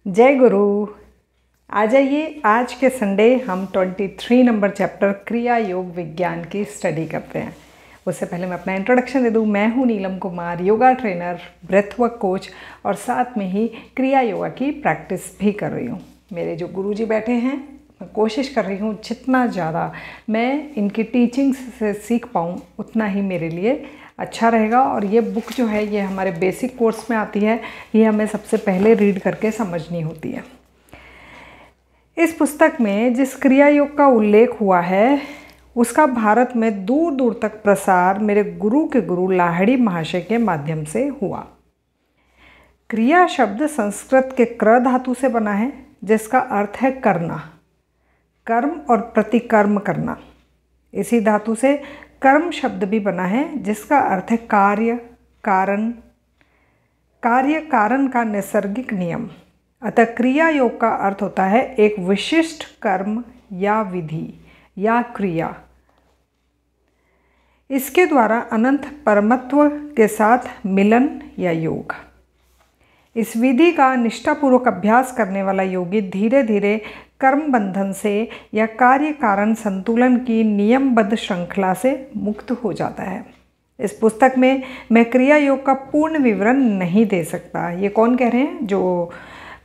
जय गुरु। आ जाइए, आज के संडे हम 23 नंबर चैप्टर क्रिया योग विज्ञान की स्टडी करते हैं। उससे पहले मैं अपना इंट्रोडक्शन दे दूँ। मैं हूँ नीलम कुमार, योगा ट्रेनर, ब्रेथवर्क कोच और साथ में ही क्रिया योगा की प्रैक्टिस भी कर रही हूँ। मेरे जो गुरुजी बैठे हैं, मैं कोशिश कर रही हूँ जितना ज़्यादा मैं इनकी टीचिंग से सीख पाऊँ उतना ही मेरे लिए अच्छा रहेगा। और ये बुक जो है ये हमारे बेसिक कोर्स में आती है, ये हमें सबसे पहले रीड करके समझनी होती है। इस पुस्तक में जिस क्रिया योग का उल्लेख हुआ है उसका भारत में दूर दूर तक प्रसार मेरे गुरु के गुरु लाहिड़ी महाशय के माध्यम से हुआ। क्रिया शब्द संस्कृत के क्र धातु से बना है, जिसका अर्थ है करना, कर्म और प्रतिकर्म करना। इसी धातु से कर्म शब्द भी बना है, जिसका अर्थ है कार्य कारण, कार्य कारण का नैसर्गिक नियम। अतः क्रिया योग का अर्थ होता है एक विशिष्ट कर्म या विधि या क्रिया। इसके द्वारा अनंत परमत्व के साथ मिलन या योग। इस विधि का निष्ठापूर्वक अभ्यास करने वाला योगी धीरे धीरे कर्म बंधन से या कार्य कारण संतुलन की नियमबद्ध श्रृंखला से मुक्त हो जाता है। इस पुस्तक में मैं क्रिया योग का पूर्ण विवरण नहीं दे सकता। ये कौन कह रहे हैं? जो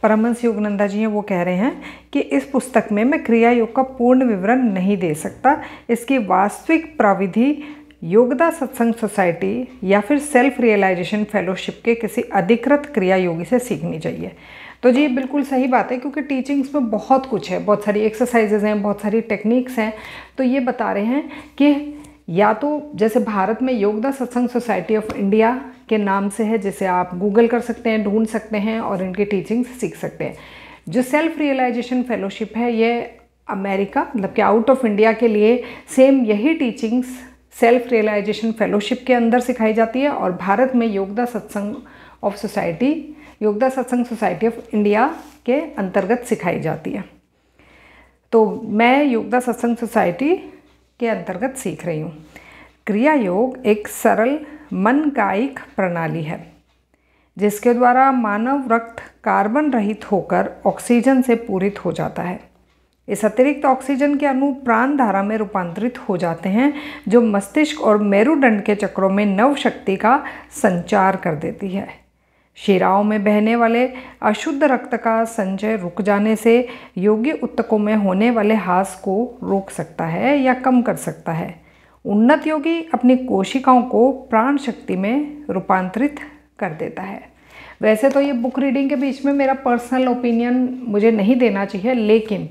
परमहंस योगानंद जी हैं वो कह रहे हैं कि इस पुस्तक में मैं क्रिया योग का पूर्ण विवरण नहीं दे सकता। इसकी वास्तविक प्रविधि योगदा सत्संग सोसाइटी या फिर सेल्फ रियलाइजेशन फेलोशिप के किसी अधिकृत क्रिया योगी से सीखनी चाहिए। तो जी बिल्कुल सही बात है, क्योंकि टीचिंग्स में बहुत कुछ है, बहुत सारी एक्सरसाइजेज हैं, बहुत सारी टेक्निक्स हैं। तो ये बता रहे हैं कि या तो जैसे भारत में योगदा सत्संग सोसाइटी ऑफ इंडिया के नाम से है, जिसे आप गूगल कर सकते हैं, ढूंढ सकते हैं और इनकी टीचिंग्स सीख सकते हैं। जो सेल्फ रियलाइजेशन फेलोशिप है ये अमेरिका मतलब कि आउट ऑफ इंडिया के लिए सेम यही टीचिंग्स सेल्फ रियलाइजेशन फेलोशिप के अंदर सिखाई जाती है, और भारत में योगदा सत्संग सोसाइटी ऑफ इंडिया के अंतर्गत सिखाई जाती है। तो मैं योगदा सत्संग सोसाइटी के अंतर्गत सीख रही हूँ। क्रिया योग एक सरल मन कायिक प्रणाली है, जिसके द्वारा मानव रक्त कार्बन रहित होकर ऑक्सीजन से पूरित हो जाता है। इस अतिरिक्त ऑक्सीजन के अणु प्राण धारा में रूपांतरित हो जाते हैं, जो मस्तिष्क और मेरुदंड के चक्रों में नव शक्ति का संचार कर देती है। शिराओं में बहने वाले अशुद्ध रक्त का संचय रुक जाने से योगी उत्तकों में होने वाले ह्रास को रोक सकता है या कम कर सकता है। उन्नत योगी अपनी कोशिकाओं को प्राण शक्ति में रूपांतरित कर देता है। वैसे तो ये बुक रीडिंग के बीच में मेरा पर्सनल ओपिनियन मुझे नहीं देना चाहिए, लेकिन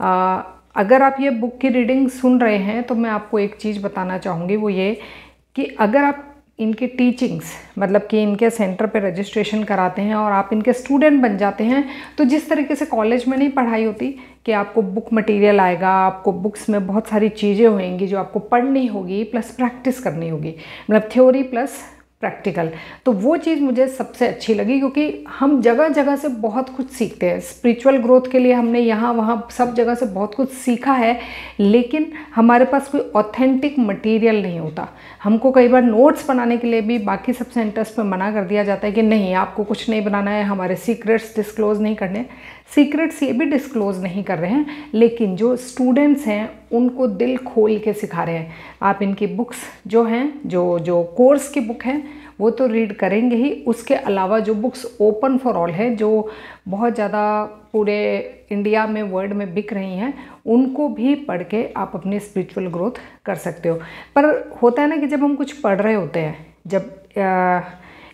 अगर आप ये बुक की रीडिंग सुन रहे हैं तो मैं आपको एक चीज़ बताना चाहूँगी, वो ये कि अगर आप इनकी टीचिंग्स मतलब कि इनके सेंटर पे रजिस्ट्रेशन कराते हैं और आप इनके स्टूडेंट बन जाते हैं, तो जिस तरीके से कॉलेज में नहीं पढ़ाई होती कि आपको बुक मटेरियल आएगा, आपको बुक्स में बहुत सारी चीज़ें होंगी जो आपको पढ़नी होगी प्लस प्रैक्टिस करनी होगी, मतलब थ्योरी प्लस प्रैक्टिकल। तो वो चीज़ मुझे सबसे अच्छी लगी, क्योंकि हम जगह जगह से बहुत कुछ सीखते हैं। स्पिरिचुअल ग्रोथ के लिए हमने यहाँ वहाँ सब जगह से बहुत कुछ सीखा है, लेकिन हमारे पास कोई ऑथेंटिक मटेरियल नहीं होता। हमको कई बार नोट्स बनाने के लिए भी बाकी सब सेंटर्स पे मना कर दिया जाता है कि नहीं, आपको कुछ नहीं बनाना है, हमारे सीक्रेट्स डिस्क्लोज़ नहीं करने। सीक्रेट्स ये भी डिस्क्लोज़ नहीं कर रहे हैं, लेकिन जो स्टूडेंट्स हैं उनको दिल खोल के सिखा रहे हैं। आप इनकी बुक्स जो हैं, जो कोर्स की बुक हैं वो तो रीड करेंगे ही, उसके अलावा जो बुक्स ओपन फॉर ऑल है, जो बहुत ज़्यादा पूरे इंडिया में वर्ल्ड में बिक रही हैं, उनको भी पढ़ के आप अपनी स्पिरिचुअल ग्रोथ कर सकते हो। पर होता है ना कि जब हम कुछ पढ़ रहे होते हैं, जब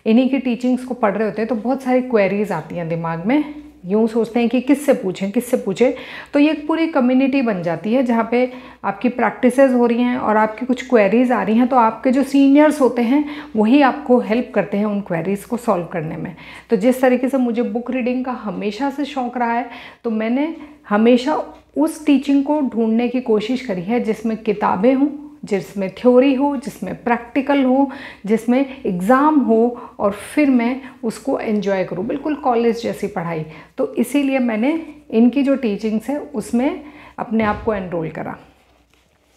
इन्हीं की टीचिंग्स को पढ़ रहे होते हैं, तो बहुत सारी क्वेरीज आती हैं दिमाग में। यूँ सोचते हैं कि किससे पूछें। तो ये एक पूरी कम्युनिटी बन जाती है जहाँ पे आपकी प्रैक्टिसेस हो रही हैं और आपकी कुछ क्वेरीज आ रही हैं, तो आपके जो सीनियर्स होते हैं वही आपको हेल्प करते हैं उन क्वेरीज को सॉल्व करने में। तो जिस तरीके से मुझे बुक रीडिंग का हमेशा से शौक़ रहा है, तो मैंने हमेशा उस टीचिंग को ढूंढने की कोशिश करी है जिसमें किताबें हों, जिसमें थ्योरी हो, जिसमें प्रैक्टिकल हो, जिसमें एग्ज़ाम हो, और फिर मैं उसको एंजॉय करूँ, बिल्कुल कॉलेज जैसी पढ़ाई। तो इसीलिए मैंने इनकी जो टीचिंग्स है उसमें अपने आप को एनरोल करा।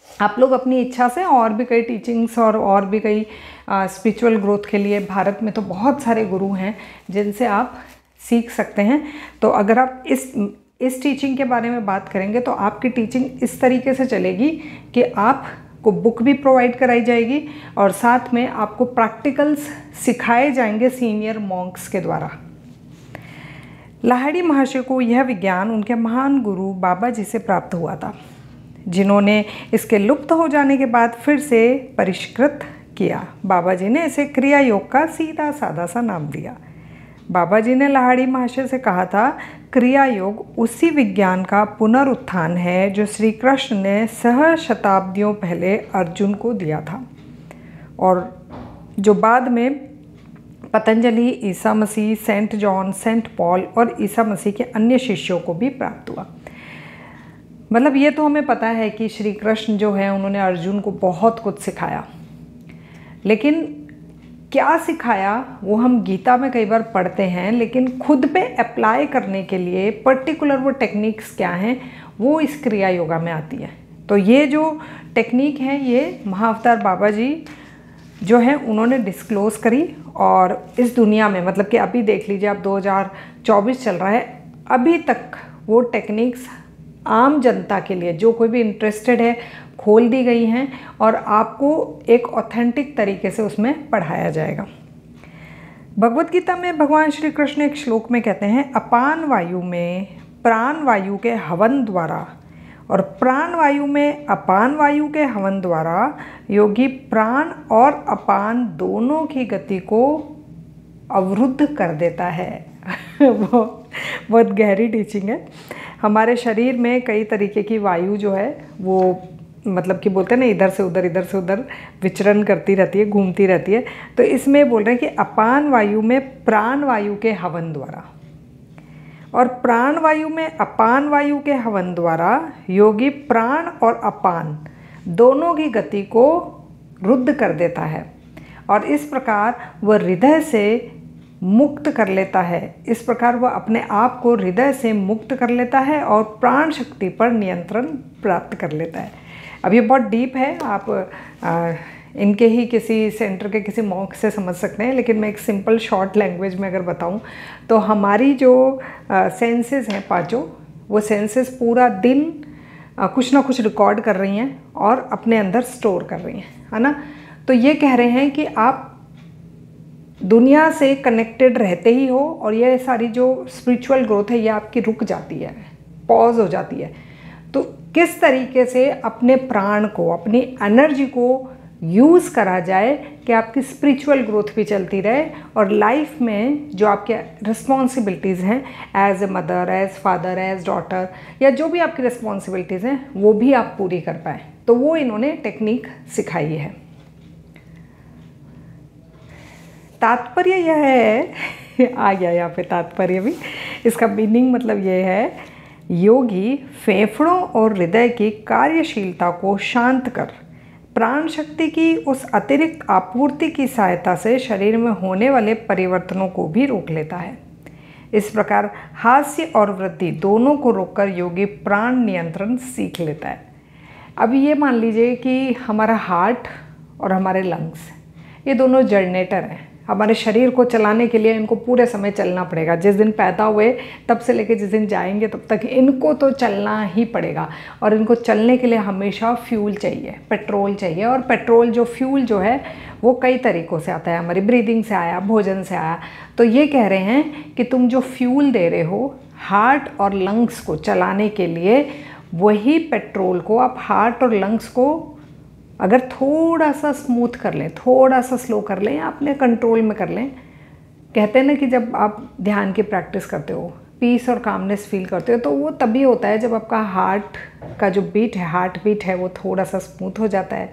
आप लोग अपनी इच्छा से और भी कई टीचिंग्स और भी कई स्पिरिचुअल ग्रोथ के लिए भारत में तो बहुत सारे गुरु हैं जिनसे आप सीख सकते हैं। तो अगर आप इस टीचिंग के बारे में बात करेंगे तो आपकी टीचिंग इस तरीके से चलेगी कि आपको बुक भी प्रोवाइड कराई जाएगी और साथ में आपको प्रैक्टिकल्स सिखाए जाएंगे सीनियर मॉन्क्स के द्वारा। लाहिड़ी महाशय को यह विज्ञान उनके महान गुरु बाबा जी से प्राप्त हुआ था, जिन्होंने इसके लुप्त हो जाने के बाद फिर से परिष्कृत किया। बाबा जी ने इसे क्रिया योग का सीधा साधा सा नाम दिया। बाबा जी ने लाहिड़ी महाशय से कहा था, क्रिया योग उसी विज्ञान का पुनरुत्थान है जो श्री कृष्ण ने सहस्राब्दियों पहले अर्जुन को दिया था और जो बाद में Patanjali, Isa Masih, Saint John, Saint Paul और ईसा मसीह के अन्य शिष्यों को भी प्राप्त हुआ। मतलब ये तो हमें पता है कि श्री कृष्ण जो है उन्होंने अर्जुन को बहुत कुछ सिखाया, लेकिन क्या सिखाया वो हम गीता में कई बार पढ़ते हैं, लेकिन खुद पे अप्लाई करने के लिए पर्टिकुलर वो टेक्निक्स क्या हैं वो इस क्रिया योगा में आती है। तो ये जो टेक्निक है ये महाअवतार बाबा जी जो है उन्होंने डिस्क्लोज़ करी और इस दुनिया में, मतलब कि अभी देख लीजिए आप 2024 चल रहा है, अभी तक वो टेक्निक्स आम जनता के लिए जो कोई भी इंटरेस्टेड है खोल दी गई हैं और आपको एक ऑथेंटिक तरीके से उसमें पढ़ाया जाएगा। भगवत गीता में भगवान श्री कृष्ण एक श्लोक में कहते हैं, अपान वायु में प्राण वायु के हवन द्वारा और प्राण वायु में अपान वायु के हवन द्वारा योगी प्राण और अपान दोनों की गति को अवरुद्ध कर देता है। वो बहुत गहरी टीचिंग है। हमारे शरीर में कई तरीके की वायु जो है वो मतलब कि बोलते हैं ना इधर से उधर विचरण करती रहती है, घूमती रहती है। तो इसमें बोल रहे हैं कि अपान वायु में प्राण वायु के हवन द्वारा और प्राण वायु में अपान वायु के हवन द्वारा योगी प्राण और अपान दोनों की गति को रुद्ध कर देता है और इस प्रकार वह हृदय से मुक्त कर लेता है। इस प्रकार वह अपने आप को हृदय से मुक्त कर लेता है और प्राण शक्ति पर नियंत्रण प्राप्त कर लेता है। अब ये बहुत डीप है, आप इनके ही किसी सेंटर के किसी मॉन्क से समझ सकते हैं, लेकिन मैं एक सिंपल शॉर्ट लैंग्वेज में अगर बताऊं तो हमारी जो सेंसेस हैं पांचों, वो सेंसेस पूरा दिन कुछ ना कुछ रिकॉर्ड कर रही हैं और अपने अंदर स्टोर कर रही हैं, है ना। तो ये कह रहे हैं कि आप दुनिया से कनेक्टेड रहते ही हो और ये सारी जो स्पिरिचुअल ग्रोथ है ये आपकी रुक जाती है, पॉज हो जाती है। तो किस तरीके से अपने प्राण को, अपनी एनर्जी को यूज़ करा जाए कि आपकी स्पिरिचुअल ग्रोथ भी चलती रहे और लाइफ में जो आपके रिस्पॉन्सिबिलिटीज़ हैं as a mother, as father, as daughter या जो भी आपकी रिस्पॉन्सिबिलिटीज़ हैं वो भी आप पूरी कर पाएँ। तो वो इन्होंने टेक्निक सिखाई है। तात्पर्य यह है आ गया यहाँ पे तात्पर्य भी, इसका मीनिंग मतलब ये है, योगी फेफड़ों और हृदय की कार्यशीलता को शांत कर प्राण शक्ति की उस अतिरिक्त आपूर्ति की सहायता से शरीर में होने वाले परिवर्तनों को भी रोक लेता है। इस प्रकार हास्य और वृद्धि दोनों को रोककर योगी प्राण नियंत्रण सीख लेता है। अब ये मान लीजिए कि हमारा हार्ट और हमारे लंग्स ये दोनों जनरेटर हैं। हमारे शरीर को चलाने के लिए इनको पूरे समय चलना पड़ेगा। जिस दिन पैदा हुए तब से लेकर जिस दिन जाएंगे तब तक इनको तो चलना ही पड़ेगा और इनको चलने के लिए हमेशा फ्यूल चाहिए, पेट्रोल चाहिए। और पेट्रोल जो फ्यूल जो है वो कई तरीक़ों से आता है, हमारी ब्रीदिंग से आया, भोजन से आया। तो ये कह रहे हैं कि तुम जो फ्यूल दे रहे हो हार्ट और लंग्स को चलाने के लिए, वही पेट्रोल को आप हार्ट और लंग्स को अगर थोड़ा सा स्मूथ कर लें, थोड़ा सा स्लो कर लें या अपने कंट्रोल में कर लें। कहते हैं ना कि जब आप ध्यान की प्रैक्टिस करते हो, पीस और कामनेस फील करते हो, तो वो तभी होता है जब आपका हार्ट का जो बीट है, हार्ट बीट है, वो थोड़ा सा स्मूथ हो जाता है।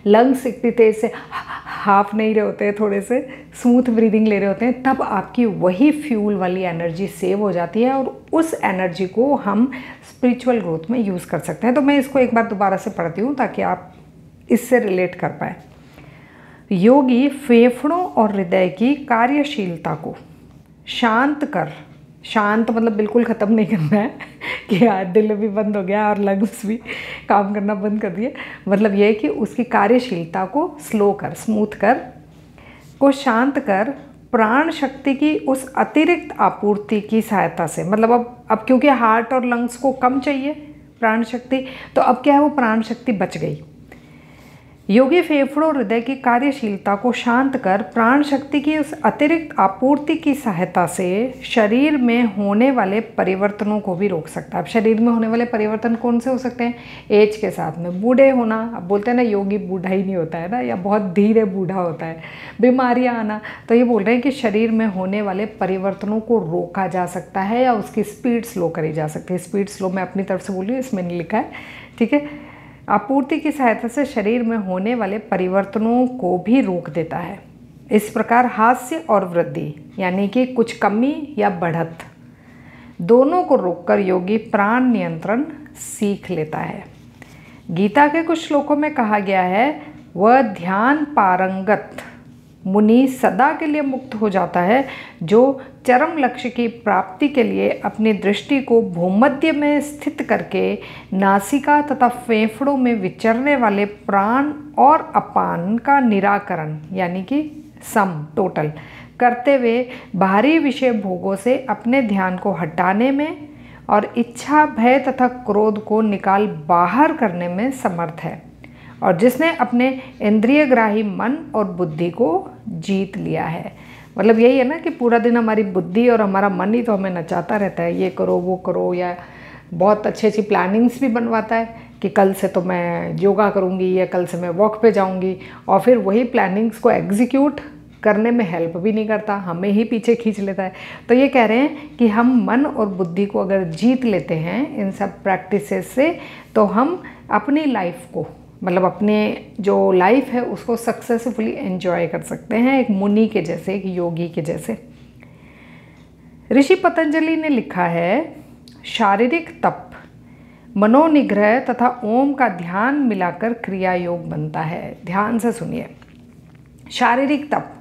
लंग्स इतनी तेज़ से हाफ नहीं रहे होते हैं, थोड़े से स्मूथ ब्रीदिंग ले रहे होते हैं, तब आपकी वही फ्यूल वाली एनर्जी सेव हो जाती है और उस एनर्जी को हम स्पिरिचुअल ग्रोथ में यूज़ कर सकते हैं। तो मैं इसको एक बार दोबारा से पढ़ती हूँ ताकि आप इससे रिलेट कर पाए। योगी फेफड़ों और हृदय की कार्यशीलता को शांत कर, शांत मतलब बिल्कुल ख़त्म नहीं करना है कि यार दिल भी बंद हो गया और लंग्स भी काम करना बंद कर दिए। मतलब ये है कि उसकी कार्यशीलता को स्लो कर, स्मूथ कर, को शांत कर प्राण शक्ति की उस अतिरिक्त आपूर्ति की सहायता से, मतलब अब क्योंकि हार्ट और लंग्स को कम चाहिए प्राण शक्ति, तो अब क्या है, वो प्राण शक्ति बच गई। योगी फेफड़ों हृदय की कार्यशीलता को शांत कर प्राण शक्ति की उस अतिरिक्त आपूर्ति की सहायता से शरीर में होने वाले परिवर्तनों को भी रोक सकता है। अब शरीर में होने वाले परिवर्तन कौन से हो सकते हैं? एज के साथ में बूढ़े होना, अब बोलते हैं ना योगी बूढ़ा ही नहीं होता है ना, या बहुत धीरे बूढ़ा होता है, बीमारियां आना, तो ये बोल रहे हैं कि शरीर में होने वाले परिवर्तनों को रोका जा सकता है या उसकी स्पीड स्लो करी जा सकती है। स्पीड स्लो मैं अपनी तरफ से बोल रही हूँ, इसमें नहीं लिखा है, ठीक है। आपूर्ति की सहायता से शरीर में होने वाले परिवर्तनों को भी रोक देता है। इस प्रकार हास्य और वृद्धि यानी कि कुछ कमी या बढ़त दोनों को रोककर योगी प्राण नियंत्रण सीख लेता है। गीता के कुछ श्लोकों में कहा गया है, वह ध्यान पारंगत मुनि सदा के लिए मुक्त हो जाता है जो चरम लक्ष्य की प्राप्ति के लिए अपनी दृष्टि को भूमध्य में स्थित करके नासिका तथा फेफड़ों में विचरने वाले प्राण और अपान का निराकरण यानी कि सम टोटल करते हुए बाहरी विषय भोगों से अपने ध्यान को हटाने में और इच्छा, भय तथा क्रोध को निकाल बाहर करने में समर्थ है, और जिसने अपने इंद्रियग्राही मन और बुद्धि को जीत लिया है। मतलब यही है ना कि पूरा दिन हमारी बुद्धि और हमारा मन ही तो हमें नचाता रहता है, ये करो वो करो, या बहुत अच्छी अच्छी प्लानिंग्स भी बनवाता है कि कल से तो मैं योगा करूँगी या कल से मैं वॉक पे जाऊँगी, और फिर वही प्लानिंग्स को एग्जीक्यूट करने में हेल्प भी नहीं करता, हमें ही पीछे खींच लेता है। तो ये कह रहे हैं कि हम मन और बुद्धि को अगर जीत लेते हैं इन सब प्रैक्टिसेस से, तो हम अपनी लाइफ को, मतलब अपने जो लाइफ है उसको सक्सेसफुली एंजॉय कर सकते हैं, एक मुनि के जैसे, एक योगी के जैसे। ऋषि पतंजलि ने लिखा है, शारीरिक तप, मनोनिग्रह तथा ओम का ध्यान मिलाकर क्रिया योग बनता है। ध्यान से सुनिए, शारीरिक तप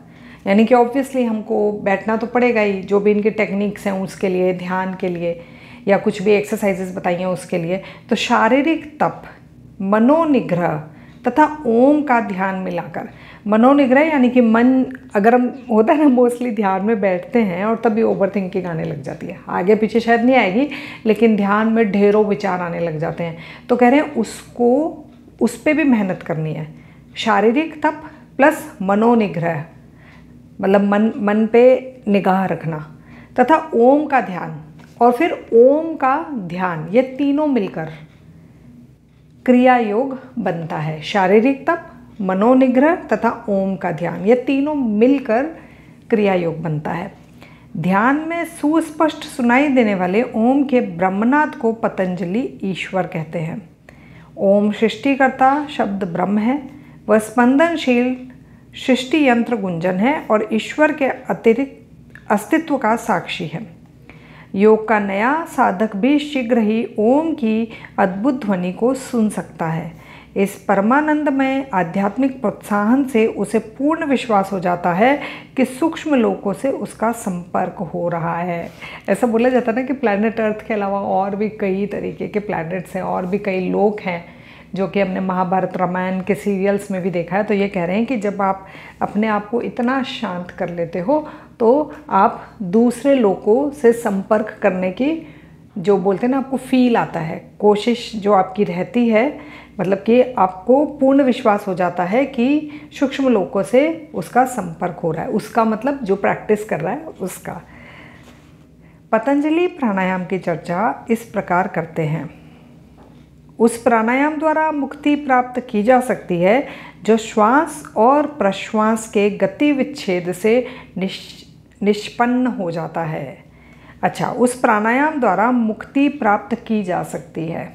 यानी कि ऑब्वियसली हमको बैठना तो पड़ेगा ही, जो भी इनके टेक्निक्स हैं उसके लिए, ध्यान के लिए या कुछ भी एक्सरसाइजेस बताई हैं उसके लिए। तो शारीरिक तप, मनोनिग्रह तथा ओम का ध्यान मिलाकर, मनोनिग्रह यानी कि मन, अगर हम होता है ना मोस्टली ध्यान में बैठते हैं और तभी ओवर थिंकिंग आने लग जाती है, आगे पीछे शायद नहीं आएगी लेकिन ध्यान में ढेरों विचार आने लग जाते हैं। तो कह रहे हैं उसको, उस पर भी मेहनत करनी है। शारीरिक तप प्लस मनोनिग्रह, मतलब मन पे निगाह रखना, तथा ओम का ध्यान और फिर ओम का ध्यान, ये तीनों मिलकर क्रिया योग बनता है। शारीरिक तप, मनोनिग्रह तथा ओम का ध्यान, ये तीनों मिलकर क्रिया योग बनता है। ध्यान में सुस्पष्ट सुनाई देने वाले ओम के ब्रह्मनाद को पतंजलि ईश्वर कहते हैं। ओम सृष्टिकर्ता शब्द ब्रह्म है, वह स्पंदनशील सृष्टि यंत्र गुंजन है और ईश्वर के अतिरिक्त अस्तित्व का साक्षी है। योग का नया साधक भी शीघ्र ही ओम की अद्भुत ध्वनि को सुन सकता है। इस परमानंदमय आध्यात्मिक प्रोत्साहन से उसे पूर्ण विश्वास हो जाता है कि सूक्ष्म लोकों से उसका संपर्क हो रहा है। ऐसा बोला जाता है ना कि प्लैनेट अर्थ के अलावा और भी कई तरीके के प्लैनेट्स हैं और भी कई लोक हैं, जो कि हमने महाभारत रामायण के सीरियल्स में भी देखा है। तो ये कह रहे हैं कि जब आप अपने आप को इतना शांत कर लेते हो तो आप दूसरे लोगों से संपर्क करने की, जो बोलते हैं ना, आपको फील आता है, कोशिश जो आपकी रहती है, मतलब कि आपको पूर्ण विश्वास हो जाता है कि सूक्ष्म लोकों से उसका संपर्क हो रहा है, उसका मतलब जो प्रैक्टिस कर रहा है उसका। पतंजलि प्राणायाम की चर्चा इस प्रकार करते हैं। उस प्राणायाम द्वारा मुक्ति प्राप्त की जा सकती है जो श्वास और प्रश्वास के गति विच्छेद से निष्पन्न हो जाता है। अच्छा, उस प्राणायाम द्वारा मुक्ति प्राप्त की जा सकती है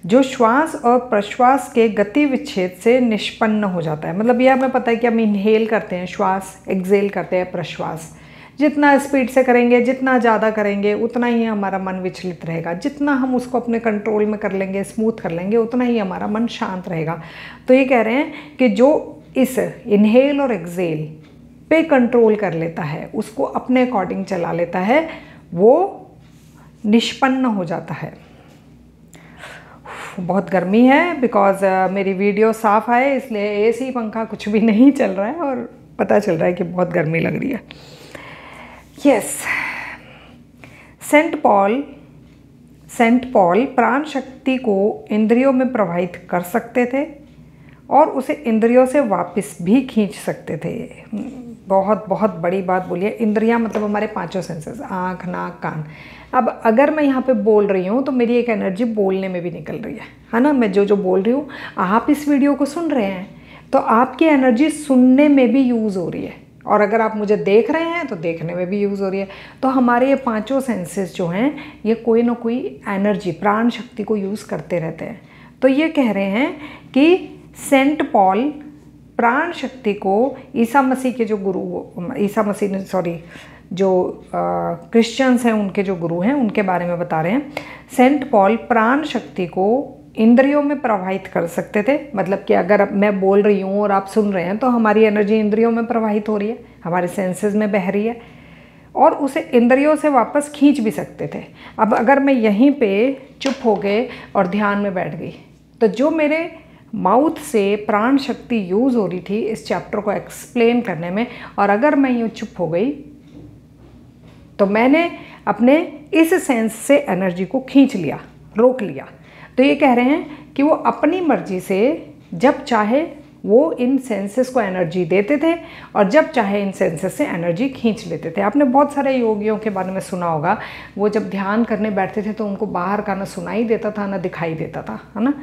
जो श्वास और प्रश्वास के गति विच्छेद से निष्पन्न हो जाता है। मतलब यह हमें पता है कि हम इनहेल करते हैं श्वास, एक्सेल करते हैं प्रश्वास। जितना स्पीड से करेंगे, जितना ज़्यादा करेंगे, उतना ही हमारा मन विचलित रहेगा। जितना हम उसको अपने कंट्रोल में कर लेंगे, स्मूथ कर लेंगे, उतना ही हमारा मन शांत रहेगा। तो ये कह रहे हैं कि जो इस इनहेल और एक्सेल पे कंट्रोल कर लेता है, उसको अपने अकॉर्डिंग चला लेता है, वो निष्पन्न हो जाता है। बहुत गर्मी है बिकॉज़ मेरी वीडियो साफ़ आए इसलिए एसी पंखा कुछ भी नहीं चल रहा है और पता चल रहा है कि बहुत गर्मी लग रही है। यस, सेंट पॉल प्राण शक्ति को इंद्रियों में प्रवाहित कर सकते थे और उसे इंद्रियों से वापस भी खींच सकते थे। बहुत बहुत बड़ी बात बोली है। इंद्रियां मतलब हमारे पांचों सेंसेस, आँख, नाक, कान। अब अगर मैं यहाँ पे बोल रही हूँ तो मेरी एक एनर्जी बोलने में भी निकल रही है ना। मैं जो बोल रही हूँ, आप इस वीडियो को सुन रहे हैं तो आपकी एनर्जी सुनने में भी यूज़ हो रही है, और अगर आप मुझे देख रहे हैं तो देखने में भी यूज़ हो रही है। तो हमारे ये पांचों सेंसेस जो हैं ये कोई ना कोई एनर्जी, प्राण शक्ति को यूज़ करते रहते हैं। तो ये कह रहे हैं कि सेंट पॉल प्राण शक्ति को ईसा मसीह के जो गुरु, ईसा मसीह ने जो क्रिश्चियंस हैं उनके जो गुरु हैं उनके बारे में बता रहे हैं। सेंट पॉल प्राण शक्ति को इंद्रियों में प्रवाहित कर सकते थे। मतलब कि अगर मैं बोल रही हूँ और आप सुन रहे हैं तो हमारी एनर्जी इंद्रियों में प्रवाहित हो रही है, हमारे सेंसेस में बह रही है, और उसे इंद्रियों से वापस खींच भी सकते थे। अब अगर मैं यहीं पे चुप हो गए और ध्यान में बैठ गई तो जो मेरे माउथ से प्राण शक्ति यूज़ हो रही थी इस चैप्टर को एक्सप्लेन करने में, और अगर मैं यूँ चुप हो गई तो मैंने अपने इस सेंस से एनर्जी को खींच लिया, रोक लिया। तो ये कह रहे हैं कि वो अपनी मर्जी से जब चाहे वो इन सेंसेस को एनर्जी देते थे और जब चाहे इन सेंसेस से एनर्जी खींच लेते थे। आपने बहुत सारे योगियों के बारे में सुना होगा, वो जब ध्यान करने बैठते थे तो उनको बाहर का ना सुनाई देता था ना दिखाई देता था, है ना।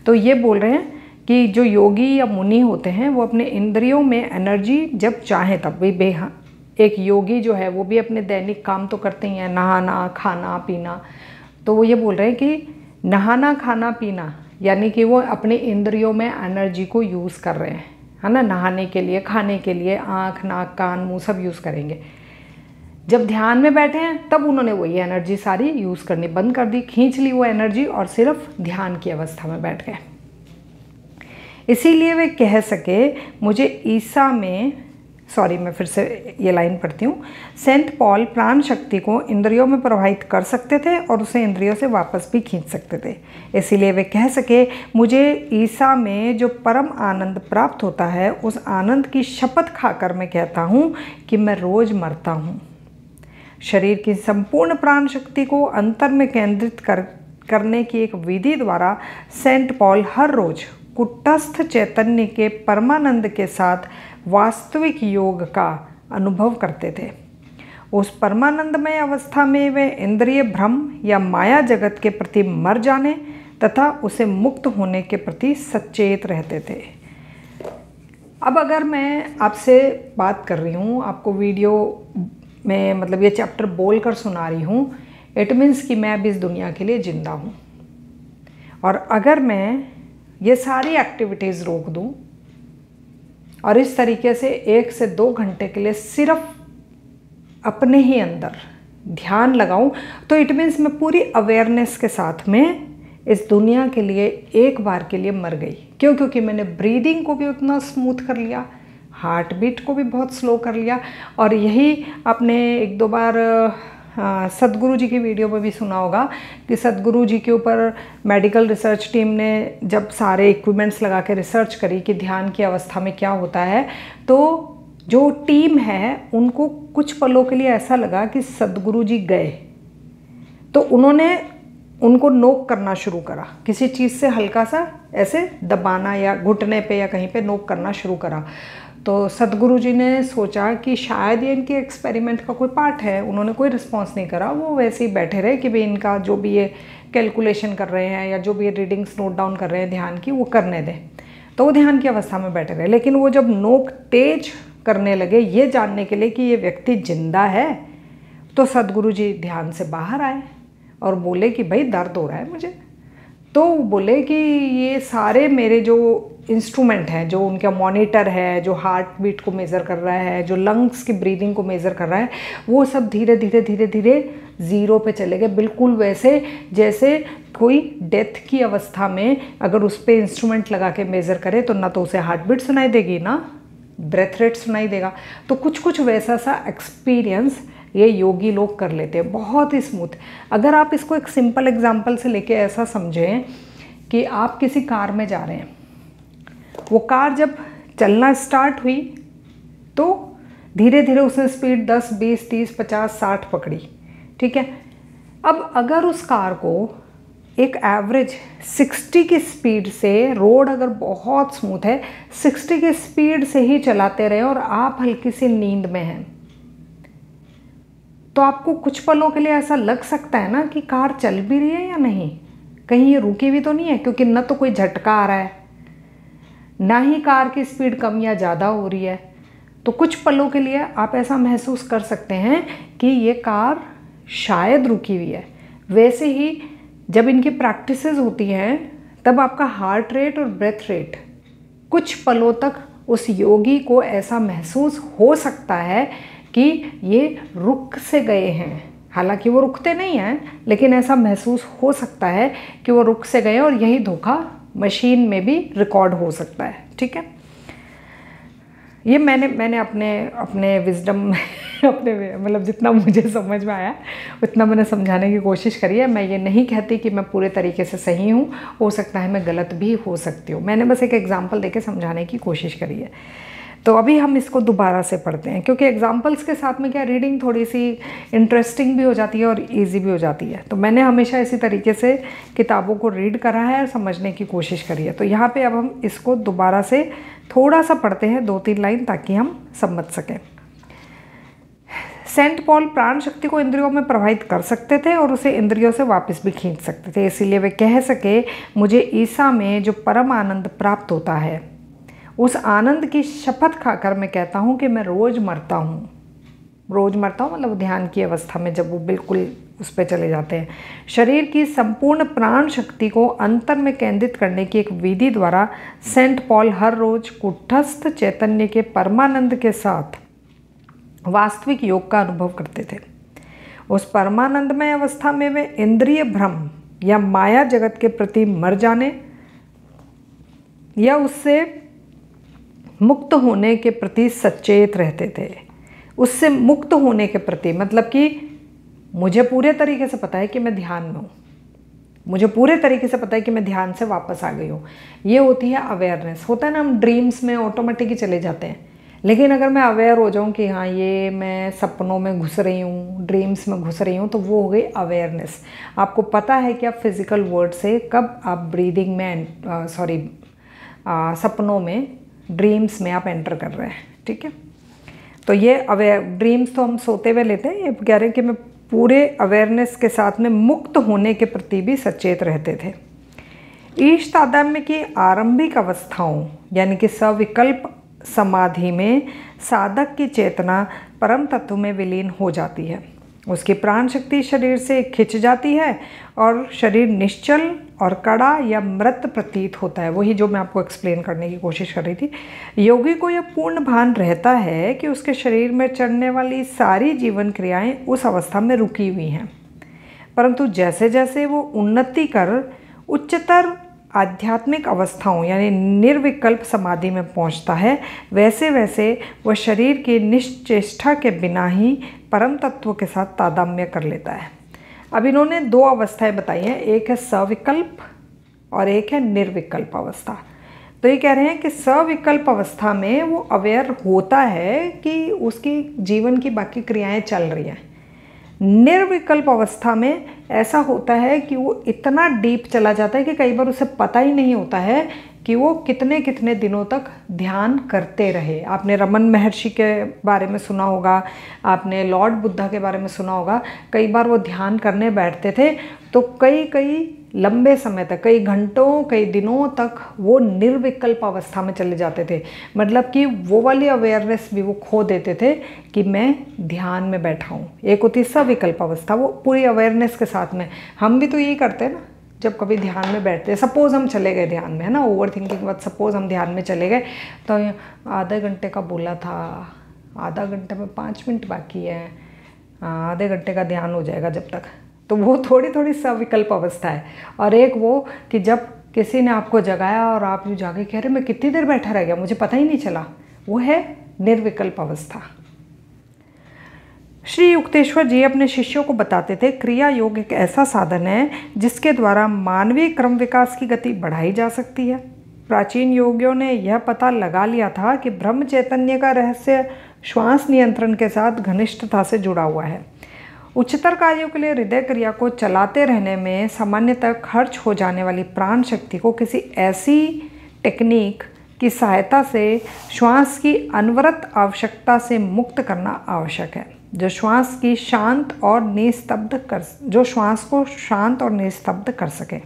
तो ये बोल रहे हैं कि जो योगी या मुनि होते हैं वो अपने इंद्रियों में एनर्जी जब चाहे तब भी एक योगी जो है वो भी अपने दैनिक काम तो करते ही हैं, नहाना, खाना, पीना। तो वो ये बोल रहे हैं कि नहाना, खाना, पीना यानी कि वो अपने इंद्रियों में एनर्जी को यूज़ कर रहे हैं, है ना। नहाने के लिए, खाने के लिए आँख, नाक, कान, मुँह सब यूज़ करेंगे। जब ध्यान में बैठे हैं तब उन्होंने वही एनर्जी सारी यूज़ करनी बंद कर दी, खींच ली वो एनर्जी और सिर्फ ध्यान की अवस्था में बैठ गए। इसीलिए वे कह सके मुझे ईसा में, मैं फिर से ये लाइन पढ़ती हूँ। सेंट पॉल प्राण शक्ति को इंद्रियों में प्रवाहित कर सकते थे और उसे इंद्रियों से वापस भी खींच सकते थे। इसीलिए वे कह सके मुझे ईसा में जो परम आनंद प्राप्त होता है उस आनंद की शपथ खाकर मैं कहता हूँ कि मैं रोज़ मरता हूँ। शरीर की संपूर्ण प्राण शक्ति को अंतर में केंद्रित करने की एक विधि द्वारा सेंट पॉल हर रोज़ कुटस्थ चैतन्य के परमानंद के साथ वास्तविक योग का अनुभव करते थे। उस परमानंदमय अवस्था में वे इंद्रिय भ्रम या माया जगत के प्रति मर जाने तथा उसे मुक्त होने के प्रति सचेत रहते थे। अब अगर मैं आपसे बात कर रही हूँ, आपको वीडियो में मतलब ये चैप्टर बोल कर सुना रही हूँ, इट मीन्स कि मैं अब इस दुनिया के लिए ज़िंदा हूँ। और अगर मैं ये सारी एक्टिविटीज़ रोक दूँ और इस तरीके से 1 से 2 घंटे के लिए सिर्फ अपने ही अंदर ध्यान लगाऊं तो इट मीन्स मैं पूरी अवेयरनेस के साथ में इस दुनिया के लिए एक बार के लिए मर गई। क्यों? क्योंकि मैंने ब्रीदिंग को भी उतना स्मूथ कर लिया, हार्ट बीट को भी बहुत स्लो कर लिया। और यही आपने 1-2 बार सदगुरु जी की वीडियो में भी सुना होगा कि सदगुरु जी के ऊपर मेडिकल रिसर्च टीम ने जब सारे इक्विपमेंट्स लगा के रिसर्च करी कि ध्यान की अवस्था में क्या होता है, तो जो टीम है उनको कुछ पलों के लिए ऐसा लगा कि सदगुरु जी गए, तो उन्होंने उनको नोक करना शुरू करा, किसी चीज़ से हल्का सा ऐसे दबाना या घुटने पे या कहीं पे नोक करना शुरू करा। तो सदगुरु जी ने सोचा कि शायद ये इनके एक्सपेरिमेंट का कोई पार्ट है। उन्होंने कोई रिस्पॉन्स नहीं करा, वो वैसे ही बैठे रहे कि भाई इनका जो भी ये कैलकुलेशन कर रहे हैं या जो भी ये रीडिंग्स नोट डाउन कर रहे हैं ध्यान की, वो करने दें। तो वो ध्यान की अवस्था में बैठे रहे। लेकिन वो जब नोक तेज करने लगे ये जानने के लिए कि ये व्यक्ति जिंदा है, तो सदगुरु जी ध्यान से बाहर आए और बोले कि भाई दर्द हो रहा है मुझे। तो बोले कि ये सारे मेरे जो इंस्ट्रूमेंट हैं, जो उनका मॉनिटर है, जो हार्ट बीट को मेज़र कर रहा है, जो लंग्स की ब्रीदिंग को मेज़र कर रहा है, वो सब धीरे धीरे धीरे धीरे ज़ीरो पे चले गए। बिल्कुल वैसे जैसे कोई डेथ की अवस्था में अगर उस पर इंस्ट्रूमेंट लगा के मेज़र करे तो ना तो उसे हार्ट बीट सुनाई देगी ना ब्रेथ रेट सुनाई देगा। तो कुछ वैसा सा एक्सपीरियंस ये योगी लोग कर लेते हैं, बहुत ही स्मूथ। अगर आप इसको एक सिंपल एग्जांपल से लेके ऐसा समझें कि आप किसी कार में जा रहे हैं, वो कार जब चलना स्टार्ट हुई तो धीरे धीरे उसने स्पीड 10, 20, 30, 50, 60 पकड़ी, ठीक है। अब अगर उस कार को एक एवरेज 60 की स्पीड से, रोड अगर बहुत स्मूथ है, 60 की स्पीड से ही चलाते रहे और आप हल्की सी नींद में हैं, तो आपको कुछ पलों के लिए ऐसा लग सकता है ना कि कार चल भी रही है या नहीं, कहीं ये रुकी भी तो नहीं है, क्योंकि न तो कोई झटका आ रहा है, ना ही कार की स्पीड कम या ज़्यादा हो रही है। तो कुछ पलों के लिए आप ऐसा महसूस कर सकते हैं कि ये कार शायद रुकी हुई है। वैसे ही जब इनकी प्रैक्टिसेस होती हैं तब आपका हार्ट रेट और ब्रेथ रेट कुछ पलों तक उस योगी को ऐसा महसूस हो सकता है कि ये रुक से गए हैं। हालांकि वो रुकते नहीं हैं, लेकिन ऐसा महसूस हो सकता है कि वो रुक से गए, और यही धोखा मशीन में भी रिकॉर्ड हो सकता है, ठीक है। ये मैंने अपने विजडम अपने मतलब जितना मुझे समझ में आया उतना मैंने समझाने की कोशिश करी है। मैं ये नहीं कहती कि मैं पूरे तरीके से सही हूँ, हो सकता है मैं गलत भी हो सकती हूँ। मैंने बस एक एग्जांपल देके समझाने की कोशिश करी है। तो अभी हम इसको दोबारा से पढ़ते हैं, क्योंकि एग्जाम्पल्स के साथ में क्या रीडिंग थोड़ी सी इंटरेस्टिंग भी हो जाती है और ईजी भी हो जाती है। तो मैंने हमेशा इसी तरीके से किताबों को रीड करा है और समझने की कोशिश करी है। तो यहाँ पे अब हम इसको दोबारा से थोड़ा सा पढ़ते हैं, 2-3 लाइन, ताकि हम समझ सकें। सेंट पॉल प्राण शक्ति को इंद्रियों में प्रवाहित कर सकते थे और उसे इंद्रियों से वापस भी खींच सकते थे। इसीलिए वे कह सके, मुझे ईसा में जो परम आनंद प्राप्त होता है, उस आनंद की शपथ खाकर मैं कहता हूँ कि मैं रोज़ मरता हूँ। रोज़ मरता हूँ मतलब ध्यान की अवस्था में जब वो बिल्कुल उस पर चले जाते हैं। शरीर की संपूर्ण प्राण शक्ति को अंतर में केंद्रित करने की एक विधि द्वारा सेंट पॉल हर रोज कूटस्थ चैतन्य के परमानंद के साथ वास्तविक योग का अनुभव करते थे। उस परमानंदमय अवस्था में वे इंद्रिय भ्रम या माया जगत के प्रति मर जाने या उससे मुक्त होने के प्रति सचेत रहते थे। उससे मुक्त होने के प्रति मतलब कि मुझे पूरे तरीके से पता है कि मैं ध्यान में हूँ, मुझे पूरे तरीके से पता है कि मैं ध्यान से वापस आ गई हूँ। ये होती है अवेयरनेस। होता है ना, हम ड्रीम्स में ऑटोमेटिक ही चले जाते हैं, लेकिन अगर मैं अवेयर हो जाऊँ कि हाँ ये मैं सपनों में घुस रही हूँ, ड्रीम्स में घुस रही हूँ, तो वो हो गई अवेयरनेस। आपको पता है कि आप फिजिकल वर्ड से कब आप ब्रीदिंग में सपनों में, ड्रीम्स में आप एंटर कर रहे हैं, ठीक है। तो ये अवेयर, ड्रीम्स तो हम सोते हुए लेते हैं, ये कह रहे हैं कि मैं पूरे अवेयरनेस के साथ में मुक्त होने के प्रति भी सचेत रहते थे। ईश तादात्म्य की आरंभिक अवस्थाओं यानी कि सविकल्प समाधि में साधक की चेतना परम तत्व में विलीन हो जाती है। उसकी प्राण शक्ति शरीर से खिंच जाती है और शरीर निश्चल और कड़ा या मृत प्रतीत होता है। वही जो मैं आपको एक्सप्लेन करने की कोशिश कर रही थी। योगी को यह पूर्ण भान रहता है कि उसके शरीर में चढ़ने वाली सारी जीवन क्रियाएं उस अवस्था में रुकी हुई हैं, परंतु जैसे जैसे वो उन्नति कर उच्चतर आध्यात्मिक अवस्थाओं यानी निर्विकल्प समाधि में पहुंचता है, वैसे वैसे वह शरीर की निश्चेष्टा के बिना ही परम तत्व के साथ तादात्म्य कर लेता है। अब इन्होंने 2 अवस्थाएं बताई हैं, एक है सविकल्प और एक है निर्विकल्प अवस्था। तो ये कह रहे हैं कि सविकल्प अवस्था में वो अवेयर होता है कि उसकी जीवन की बाकी क्रियाएं चल रही हैं। निर्विकल्प अवस्था में ऐसा होता है कि वो इतना डीप चला जाता है कि कई बार उसे पता ही नहीं होता है कि वो कितने कितने दिनों तक ध्यान करते रहे। आपने रमन महर्षि के बारे में सुना होगा, आपने लॉर्ड बुद्धा के बारे में सुना होगा। कई बार वो ध्यान करने बैठते थे तो कई लंबे समय तक, कई घंटों, कई दिनों तक वो निर्विकल्प अवस्था में चले जाते थे। मतलब कि वो वाली अवेयरनेस भी वो खो देते थे कि मैं ध्यान में बैठा हूँ। एक होती सविकल्प अवस्था, वो पूरी अवेयरनेस के साथ में। हम भी तो यही करते हैं ना, जब कभी ध्यान में बैठते हैं, सपोज़ हम चले गए ध्यान में, है ना, ओवर थिंकिंग के बाद सपोज़ हम ध्यान में चले गए, तो आधे घंटे का बोला था, आधा घंटे में 5 मिनट बाकी है, आधे घंटे का ध्यान हो जाएगा जब तक। तो वो थोड़ी थोड़ी सविकल्प अवस्था है। और एक वो कि जब किसी ने आपको जगाया और आप यूँ जाके कह रहे मैं कितनी देर बैठा रह गया, मुझे पता ही नहीं चला, वो है निर्विकल्प अवस्था। श्री युक्तेश्वर जी अपने शिष्यों को बताते थे, क्रिया योग एक ऐसा साधन है जिसके द्वारा मानवीय क्रम विकास की गति बढ़ाई जा सकती है। प्राचीन योगियों ने यह पता लगा लिया था कि ब्रह्म चैतन्य का रहस्य श्वास नियंत्रण के साथ घनिष्ठता से जुड़ा हुआ है। उच्चतर कार्यों के लिए हृदय क्रिया को चलाते रहने में सामान्यतः खर्च हो जाने वाली प्राण शक्ति को किसी ऐसी टेक्निक की सहायता से श्वास की अनवरत आवश्यकता से मुक्त करना आवश्यक है, जो श्वास को शांत और निस्तब्ध कर सके।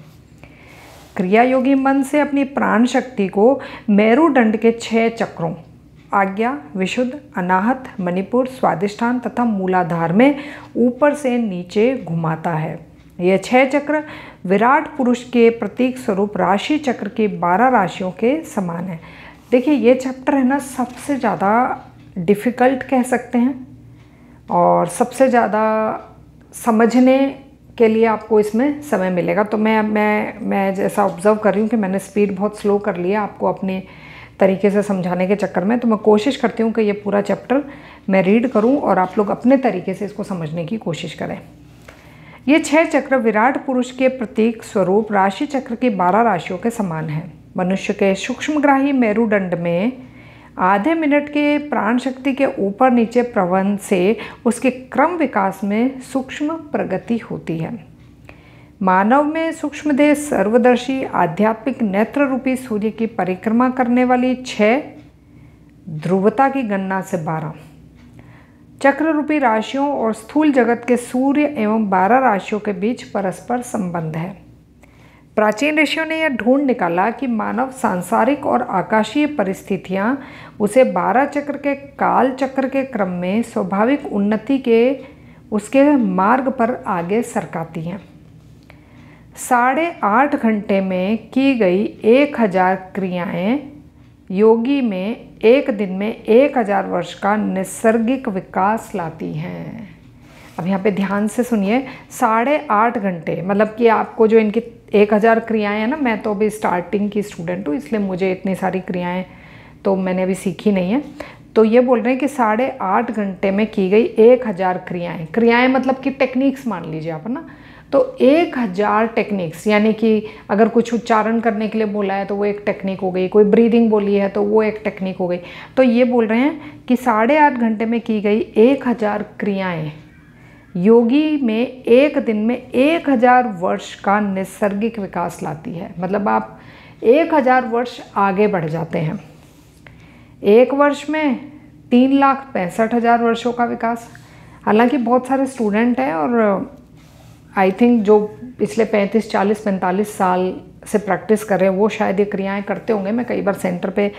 क्रिया योगी मन से अपनी प्राण शक्ति को मेरुदंड के 6 चक्रों आज्ञा, विशुद्ध, अनाहत, मणिपुर, स्वादिष्ठान तथा मूलाधार में ऊपर से नीचे घुमाता है। ये 6 चक्र विराट पुरुष के प्रतीक स्वरूप राशि चक्र की 12 राशियों के समान है। देखिए ये चैप्टर है ना, सबसे ज़्यादा डिफ़िकल्ट कह सकते हैं और सबसे ज़्यादा समझने के लिए आपको इसमें समय मिलेगा। तो मैं जैसा ऑब्ज़र्व कर रही हूँ कि मैंने स्पीड बहुत स्लो कर लिया आपको अपने तरीके से समझाने के चक्कर में। तो मैं कोशिश करती हूँ कि ये पूरा चैप्टर मैं रीड करूँ और आप लोग अपने तरीके से इसको समझने की कोशिश करें। ये 6 चक्र विराट पुरुष के प्रतीक स्वरूप राशि चक्र की 12 राशियों के समान है। मनुष्य के सूक्ष्मग्राही मेरुदंड में आधे मिनट के प्राण शक्ति के ऊपर नीचे प्रवहन से उसके क्रम विकास में सूक्ष्म प्रगति होती है। मानव में सूक्ष्मदेह सर्वदर्शी आध्यात्मिक नेत्र रूपी सूर्य की परिक्रमा करने वाली 6 ध्रुवता की गणना से 12 चक्र रूपी राशियों और स्थूल जगत के सूर्य एवं 12 राशियों के बीच परस्पर संबंध है। प्राचीन ऋषियों ने यह ढूंढ निकाला कि मानव सांसारिक और आकाशीय परिस्थितियां उसे 12 चक्र के काल चक्र के क्रम में स्वाभाविक उन्नति के उसके मार्ग पर आगे सरकाती हैं। 8.5 घंटे में की गई 1000 क्रियाएं योगी में एक दिन में 1000 वर्ष का नैसर्गिक विकास लाती हैं। अब यहाँ पे ध्यान से सुनिए, 8.5 घंटे मतलब कि आपको जो इनकी 1000 क्रियाएं हैं ना, मैं तो अभी स्टार्टिंग की स्टूडेंट हूँ इसलिए मुझे इतनी सारी क्रियाएं तो मैंने अभी सीखी नहीं है। तो ये बोल रहे हैं कि 8.5 घंटे में की गई 1000 क्रियाएं मतलब कि टेक्निक्स मान लीजिए आप ना। तो 1000 टेक्निक्स यानी कि अगर कुछ उच्चारण करने के लिए बोला है तो वो एक टेक्निक हो गई, कोई ब्रीदिंग बोली है तो वो एक टेक्निक हो गई। तो ये बोल रहे हैं कि 8.5 घंटे में की गई 1000 क्रियाएं योगी में एक दिन में 1000 वर्ष का नैसर्गिक विकास लाती है। मतलब आप 1000 वर्ष आगे बढ़ जाते हैं। एक वर्ष में 3,65,000 वर्षों का विकास। हालांकि बहुत सारे स्टूडेंट हैं और आई थिंक जो पिछले 35, 40, 45 साल से प्रैक्टिस कर रहे हैं वो शायद ये क्रियाएं करते होंगे। मैं कई बार सेंटर पे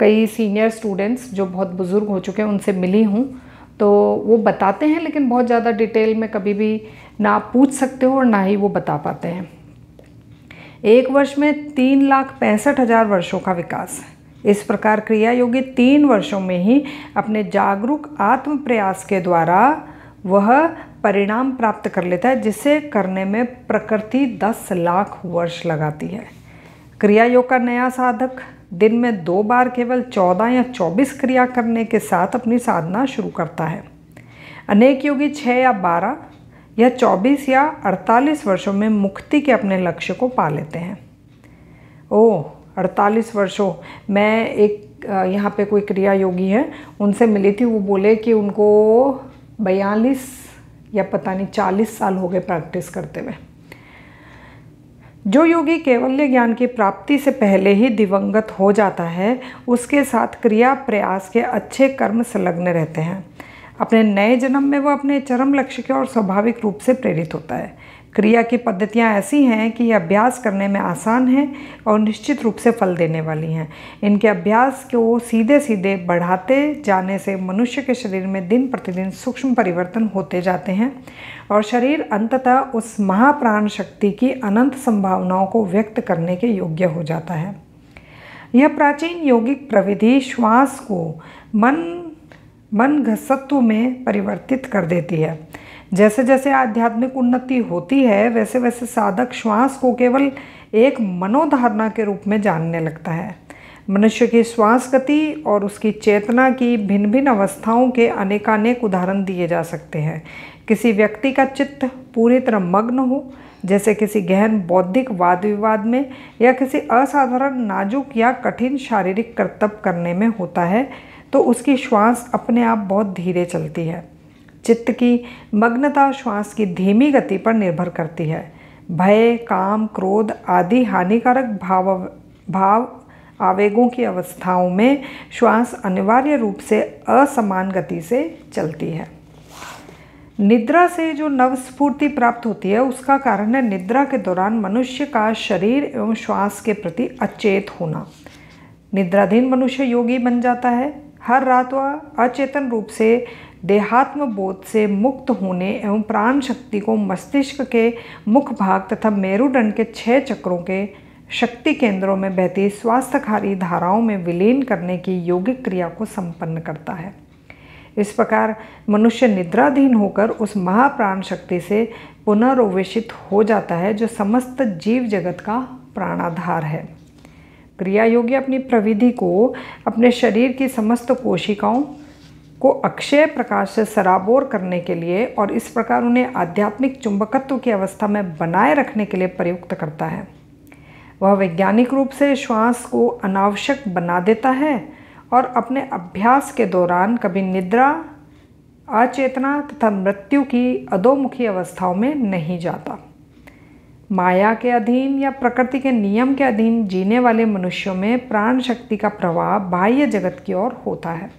कई सीनियर स्टूडेंट्स जो बहुत बुज़ुर्ग हो चुके हैं उनसे मिली हूँ, तो वो बताते हैं, लेकिन बहुत ज़्यादा डिटेल में कभी भी ना पूछ सकते हो और ना ही वो बता पाते हैं। एक वर्ष में 3,65,000 वर्षों का विकास। इस प्रकार क्रिया योगी 3 वर्षों में ही अपने जागरूक आत्म प्रयास के द्वारा वह परिणाम प्राप्त कर लेता है, जिसे करने में प्रकृति 10 लाख वर्ष लगाती है। क्रिया योग का नया साधक दिन में 2 बार केवल 14 या 24 क्रिया करने के साथ अपनी साधना शुरू करता है। अनेक योगी 6 या 12 या 24 या 48 वर्षों में मुक्ति के अपने लक्ष्य को पा लेते हैं। ओह 48 वर्षों। मैं एक यहाँ पे कोई क्रिया योगी है उनसे मिली थी, वो बोले कि उनको 42 या पता नहीं 40 साल हो गए प्रैक्टिस करते हुए। जो योगी केवल्य ज्ञान की प्राप्ति से पहले ही दिवंगत हो जाता है, उसके साथ क्रिया प्रयास के अच्छे कर्म संलग्न रहते हैं। अपने नए जन्म में वह अपने चरम लक्ष्य की ओर स्वाभाविक रूप से प्रेरित होता है। क्रिया की पद्धतियाँ ऐसी हैं कि यह अभ्यास करने में आसान है और निश्चित रूप से फल देने वाली हैं। इनके अभ्यास को सीधे सीधे बढ़ाते जाने से मनुष्य के शरीर में दिन प्रतिदिन सूक्ष्म परिवर्तन होते जाते हैं और शरीर अंततः उस महाप्राण शक्ति की अनंत संभावनाओं को व्यक्त करने के योग्य हो जाता है। यह प्राचीन यौगिक प्रविधि श्वास को मन घसत्व में परिवर्तित कर देती है। जैसे जैसे आध्यात्मिक उन्नति होती है वैसे वैसे साधक श्वास को केवल एक मनोधारणा के रूप में जानने लगता है। मनुष्य की श्वास गति और उसकी चेतना की भिन्न भिन्न अवस्थाओं के अनेकानेक उदाहरण दिए जा सकते हैं। किसी व्यक्ति का चित्त पूरी तरह मग्न हो, जैसे किसी गहन बौद्धिक वाद विवाद में या किसी असाधारण नाजुक या कठिन शारीरिक कर्तव्य करने में होता है, तो उसकी श्वास अपने आप बहुत धीरे चलती है। चित्त की मग्नता श्वास की धीमी गति पर निर्भर करती है। भय, काम, क्रोध आदि हानिकारक भाव आवेगों की अवस्थाओं में श्वास अनिवार्य रूप से असमान गति से चलती है। निद्रा से जो नवस्फूर्ति प्राप्त होती है उसका कारण है निद्रा के दौरान मनुष्य का शरीर एवं श्वास के प्रति अचेत होना। निद्राधीन मनुष्य योगी बन जाता है। हर रात वह अचेतन रूप से देहात्म बोध से मुक्त होने एवं प्राण शक्ति को मस्तिष्क के मुख भाग तथा मेरुदंड के 6 चक्रों के शक्ति केंद्रों में बहती स्वास्थ्यकारी धाराओं में विलीन करने की यौगिक क्रिया को संपन्न करता है। इस प्रकार मनुष्य निद्राधीन होकर उस महाप्राण शक्ति से पुनर्वेशित हो जाता है जो समस्त जीव जगत का प्राणाधार है। क्रिया योगी अपनी प्रविधि को अपने शरीर की समस्त कोशिकाओं को अक्षय प्रकाश से सराबोर करने के लिए और इस प्रकार उन्हें आध्यात्मिक चुंबकत्व की अवस्था में बनाए रखने के लिए प्रयुक्त करता है। वह वैज्ञानिक रूप से श्वास को अनावश्यक बना देता है और अपने अभ्यास के दौरान कभी निद्रा, अचेतना तथा मृत्यु की अधोमुखी अवस्थाओं में नहीं जाता। माया के अधीन या प्रकृति के नियम के अधीन जीने वाले मनुष्यों में प्राण शक्ति का प्रवाह बाह्य जगत की ओर होता है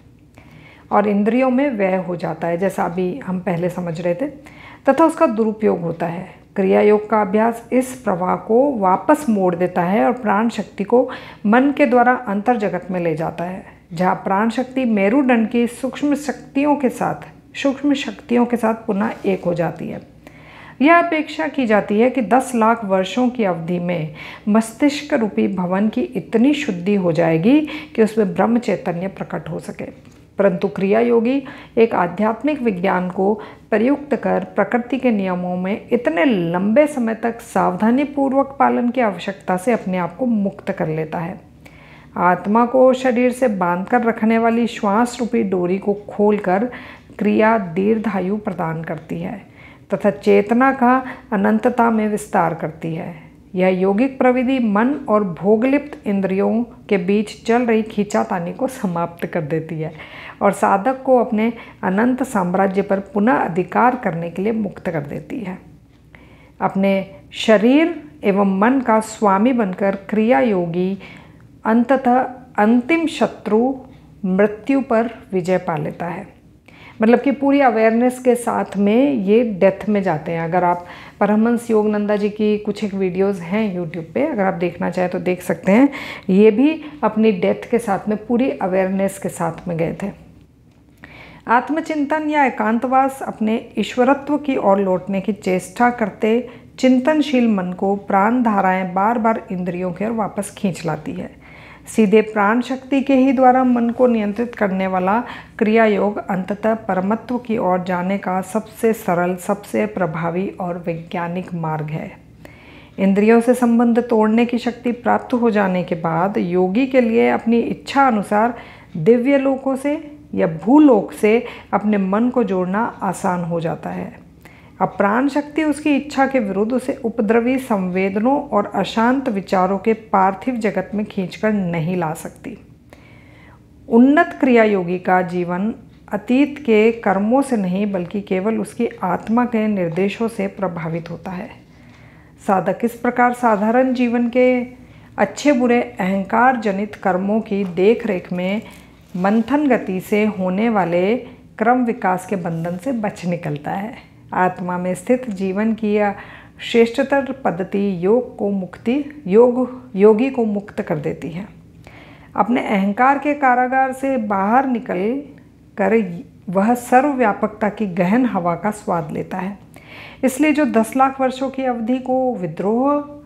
और इंद्रियों में व्यय हो जाता है, जैसा अभी हम पहले समझ रहे थे, तथा उसका दुरुपयोग होता है। क्रिया योग का अभ्यास इस प्रवाह को वापस मोड़ देता है और प्राण शक्ति को मन के द्वारा अंतर जगत में ले जाता है, जहाँ प्राण शक्ति मेरुदंड की सूक्ष्म शक्तियों के साथ पुनः एक हो जाती है। यह अपेक्षा की जाती है कि 10 लाख वर्षों की अवधि में मस्तिष्क रूपी भवन की इतनी शुद्धि हो जाएगी कि उसमें ब्रह्म चैतन्य प्रकट हो सके। परंतु क्रिया योगी एक आध्यात्मिक विज्ञान को प्रयुक्त कर प्रकृति के नियमों में इतने लंबे समय तक सावधानीपूर्वक पालन की आवश्यकता से अपने आप को मुक्त कर लेता है। आत्मा को शरीर से बांधकर रखने वाली श्वास रूपी डोरी को खोलकर क्रिया दीर्घायु प्रदान करती है तथा चेतना का अनंतता में विस्तार करती है। यह यौगिक प्रविधि मन और भोगलिप्त इंद्रियों के बीच चल रही खींचातानी को समाप्त कर देती है और साधक को अपने अनंत साम्राज्य पर पुनः अधिकार करने के लिए मुक्त कर देती है। अपने शरीर एवं मन का स्वामी बनकर क्रिया योगी अंततः अंतिम शत्रु मृत्यु पर विजय पा लेता है। मतलब कि पूरी अवेयरनेस के साथ में ये डेथ में जाते हैं। अगर आप परमहंस योगानंदा जी की कुछ एक वीडियोस हैं यूट्यूब पे, अगर आप देखना चाहें तो देख सकते हैं। ये भी अपनी डेथ के साथ में पूरी अवेयरनेस के साथ में गए थे। आत्मचिंतन या एकांतवास अपने ईश्वरत्व की ओर लौटने की चेष्टा करते चिंतनशील मन को प्राण धाराएं बार बार इंद्रियों की ओर वापस खींच लाती है। सीधे प्राण शक्ति के ही द्वारा मन को नियंत्रित करने वाला क्रिया योग अंततः परमत्व की ओर जाने का सबसे सरल, सबसे प्रभावी और वैज्ञानिक मार्ग है। इंद्रियों से संबंध तोड़ने की शक्ति प्राप्त हो जाने के बाद योगी के लिए अपनी इच्छा अनुसार दिव्य लोकों से या भूलोक से अपने मन को जोड़ना आसान हो जाता है। अब प्राण शक्ति उसकी इच्छा के विरुद्ध उसे उपद्रवी संवेदनों और अशांत विचारों के पार्थिव जगत में खींचकर नहीं ला सकती। उन्नत क्रिया योगी का जीवन अतीत के कर्मों से नहीं बल्कि केवल उसकी आत्मा के निर्देशों से प्रभावित होता है। साधक इस प्रकार साधारण जीवन के अच्छे बुरे अहंकार जनित कर्मों की देखरेख में मंथन गति से होने वाले क्रम विकास के बंधन से बच निकलता है। आत्मा में स्थित जीवन की यह श्रेष्ठतर पद्धति योगी को मुक्त कर देती है। अपने अहंकार के कारागार से बाहर निकल कर वह सर्वव्यापकता की गहन हवा का स्वाद लेता है। इसलिए जो 10 लाख वर्षों की अवधि को विद्रोह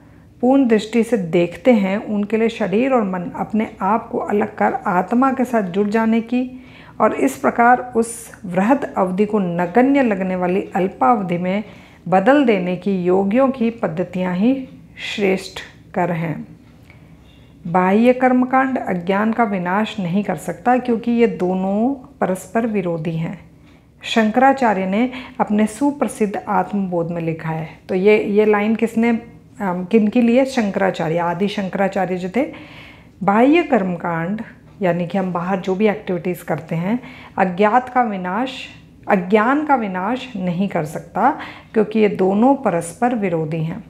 पूर्ण दृष्टि से देखते हैं, उनके लिए शरीर और मन अपने आप को अलग कर आत्मा के साथ जुड़ जाने की और इस प्रकार उस वृहद अवधि को नगण्य लगने वाली अल्पावधि में बदल देने की योगियों की पद्धतियां ही श्रेष्ठ कर हैं। बाह्य कर्मकांड अज्ञान का विनाश नहीं कर सकता क्योंकि ये दोनों परस्पर विरोधी हैं। शंकराचार्य ने अपने सुप्रसिद्ध आत्मबोध में लिखा है। तो ये लाइन किसने किन की लिए? शंकराचार्य, आदि शंकराचार्य जो थे। बाह्य कर्मकांड यानी कि हम बाहर जो भी एक्टिविटीज़ करते हैं, अज्ञान का विनाश नहीं कर सकता, क्योंकि ये दोनों परस्पर विरोधी हैं।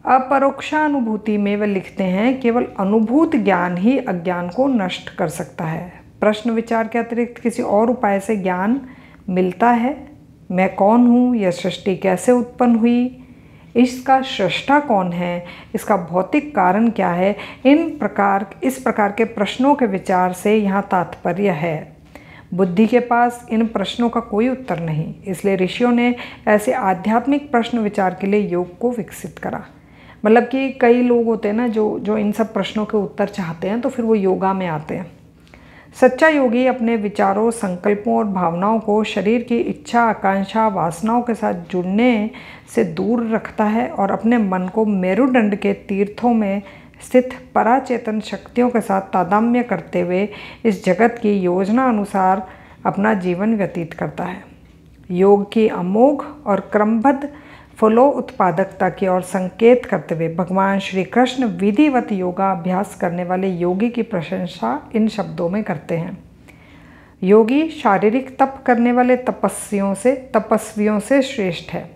अपरोक्षानुभूति में वे लिखते हैं, केवल अनुभूत ज्ञान ही अज्ञान को नष्ट कर सकता है। प्रश्न विचार के अतिरिक्त किसी और उपाय से ज्ञान मिलता है? मैं कौन हूँ? यह सृष्टि कैसे उत्पन्न हुई? इसका सृष्टा कौन है? इसका भौतिक कारण क्या है? इस प्रकार के प्रश्नों के विचार से यहाँ तात्पर्य है। बुद्धि के पास इन प्रश्नों का कोई उत्तर नहीं, इसलिए ऋषियों ने ऐसे आध्यात्मिक प्रश्न विचार के लिए योग को विकसित करा। मतलब कि कई लोग होते हैं ना जो इन सब प्रश्नों के उत्तर चाहते हैं, तो फिर वो योगा में आते हैं। सच्चा योगी अपने विचारों, संकल्पों और भावनाओं को शरीर की इच्छा, आकांक्षा, वासनाओं के साथ जुड़ने से दूर रखता है और अपने मन को मेरुदंड के तीर्थों में स्थित पराचेतन शक्तियों के साथ तादात्म्य करते हुए इस जगत की योजना अनुसार अपना जीवन व्यतीत करता है। योग की अमोघ और क्रमबद्ध फलो उत्पादकता की ओर संकेत करते हुए भगवान श्री कृष्ण विधिवत योगा अभ्यास करने वाले योगी की प्रशंसा इन शब्दों में करते हैं। योगी शारीरिक तप करने वाले तपस्वियों से श्रेष्ठ है,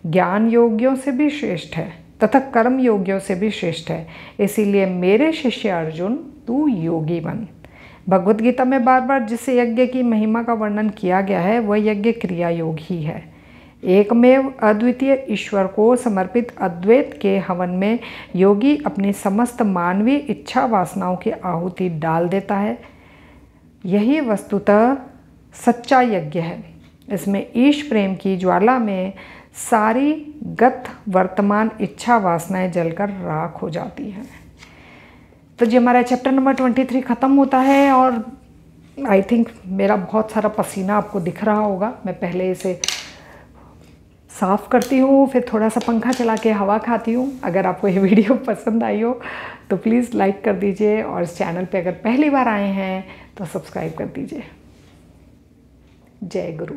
ज्ञान योगियों से भी श्रेष्ठ है तथा कर्म योगियों से भी श्रेष्ठ है। इसीलिए मेरे शिष्य अर्जुन, तू योगी बन। भगवद गीता में बार बार जिस यज्ञ की महिमा का वर्णन किया गया है, वह यज्ञ क्रिया योग ही है। एकमेव अद्वितीय ईश्वर को समर्पित अद्वैत के हवन में योगी अपनी समस्त मानवीय इच्छा वासनाओं की आहुति डाल देता है। यही वस्तुतः सच्चा यज्ञ है। इसमें ईश प्रेम की ज्वाला में सारी गत वर्तमान इच्छा वासनाएं जलकर राख हो जाती हैं। तो जी हमारा चैप्टर नंबर 23 ख़त्म होता है और आई थिंक मेरा बहुत सारा पसीना आपको दिख रहा होगा। मैं पहले इसे साफ़ करती हूँ, फिर थोड़ा सा पंखा चला के हवा खाती हूँ। अगर आपको ये वीडियो पसंद आई हो तो प्लीज़ लाइक कर दीजिए और इस चैनल पे अगर पहली बार आए हैं तो सब्सक्राइब कर दीजिए। जय गुरु।